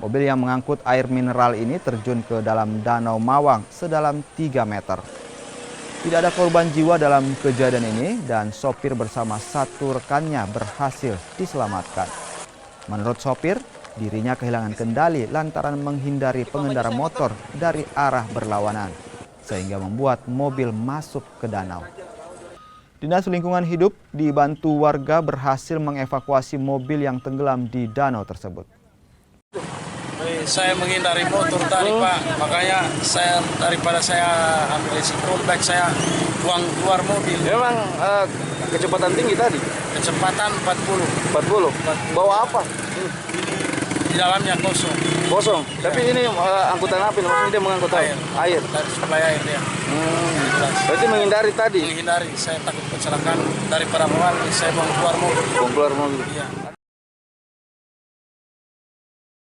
Mobil yang mengangkut air mineral ini terjun ke dalam Danau Mawang sedalam 3 meter. Tidak ada korban jiwa dalam kejadian ini dan sopir bersama satu rekannya berhasil diselamatkan. Menurut sopir, dirinya kehilangan kendali lantaran menghindari pengendara motor dari arah berlawanan, sehingga membuat mobil masuk ke danau. Dinas Lingkungan Hidup dibantu warga berhasil mengevakuasi mobil yang tenggelam di danau tersebut. Saya menghindari motor tadi Pak, makanya daripada saya ambil risiko, baik saya buang keluar mobil. Memang kecepatan tinggi tadi? Kecepatan 40. 40? Bawa apa? Di dalamnya kosong. Kosong? Ya. Tapi ini angkutan apa? Maksudnya dia mengangkut air? Dari suplai air dia. Berarti menghindari tadi? Menghindari, saya takut kecelakaan daripada awal saya buang keluar mobil. Buang keluar mobil? Iya.